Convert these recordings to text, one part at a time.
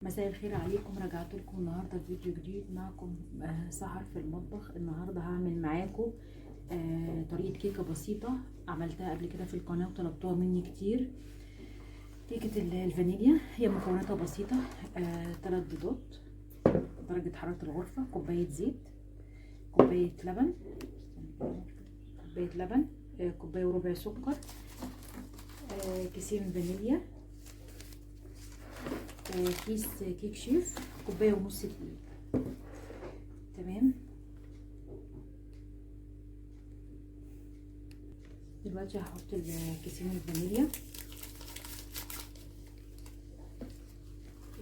مساء الخير عليكم. رجعت لكم النهارده بفيديو جديد معكم سحر في المطبخ. النهارده هعمل معاكم طريقه كيكه بسيطه عملتها قبل كده في القناه وطلبتوها مني كتير. كيكه الفانيليا. هي مكوناتها بسيطه. 3 بيضات، درجه حراره الغرفه، كوبايه زيت، كوبايه لبن، كوبايه وربع سكر، كيسين فانيليا، كيس كيك شيف، كوبايه ونص دقيق. تمام. دلوقتي هحط الكيسين الفانيليا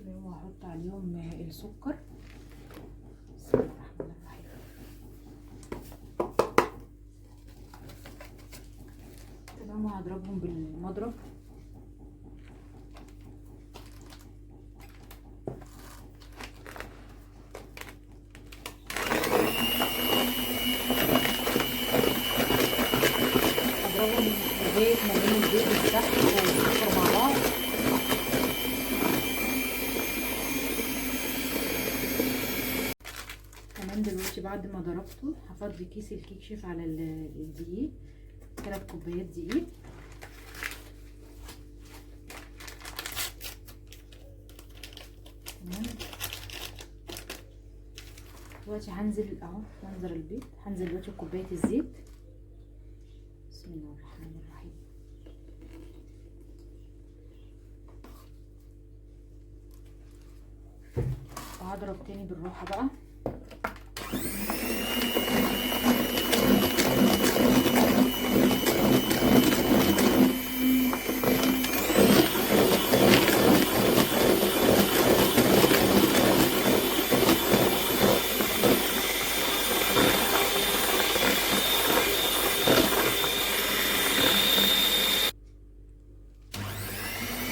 وهحط عليهم السكر. بسم الله الرحمن الرحيم. تمام. وهضربهم بالمضرب. اضربهم لغايه ما يعملوا البيض تحت والسكر مع بعض. كمان دلوقتي بعد ما ضربته هفضي كيس الكيك شيف على الدقيق، 3 كوبايات دقيق. تمام. دلوقتي هنزل اهو منظر البيض. هنزل دلوقتي بكوبايه الزيت. بسم الله الرحمن الرحيم. وهضرب تاني بالراحه بقى.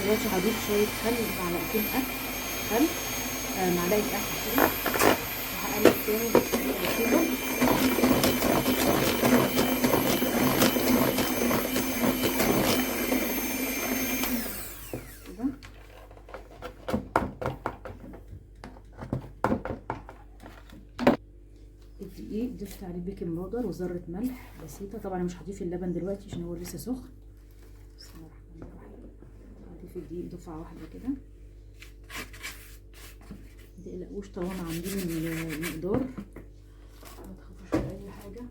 دلوقتي هضيف شويه خل، معلقتين خل، معلقه كده، وهقلب تاني بسيطه. كده الدقيق ضفت عليه بيكنج باودر وذره ملح بسيطه. طبعا مش هضيف اللبن دلوقتي عشان هو لسه سخن. بسم الله الرحمن الرحيم. هضيف الدقيق دفعه واحده كده. متقلقوش طالما عاملين المقدار، ما تخافوش من اي حاجه.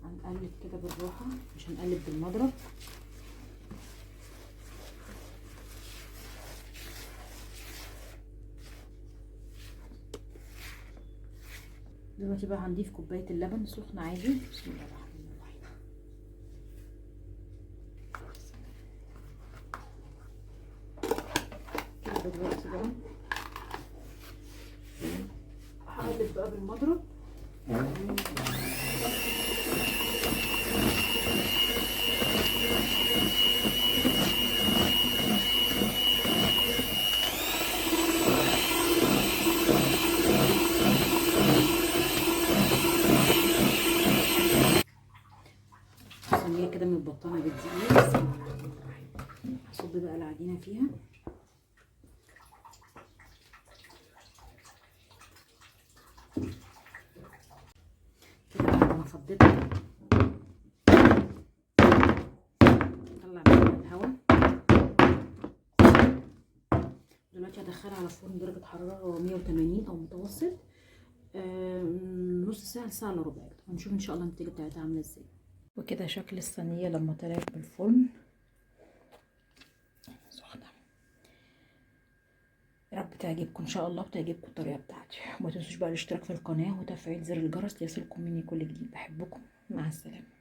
هنقلب كده بالراحه، مش هنقلب بالمضرب. دلوقتي بقى هنضيف كوبايه اللبن سخن عادي. بسم الله الرحمن الرحيم. كده دلوقتي بقى هقلب بقى بالمضرب. صينيه كده متبطنه بالدقيق. بسم الله الرحمن الرحيم. هصب بقى العجينه فيها. كده بعد ما فضيتها نطلع منها الهواء. دلوقتي هدخلها على فرن درجه حراره 180 او متوسط، نص ساعه لساعه الا ربع. هنشوف ان شاء الله النتيجه بتاعتها عامله ازاي. وكده شكل الصينيه لما طلعت من الفرن سخنه. يا رب تعجبكم ان شاء الله وتعجبكم الطريقه بتاعتي. وما تنسوش بقى الاشتراك في القناه وتفعيل زر الجرس ليصلكم مني كل جديد. بحبكم. مع السلامه.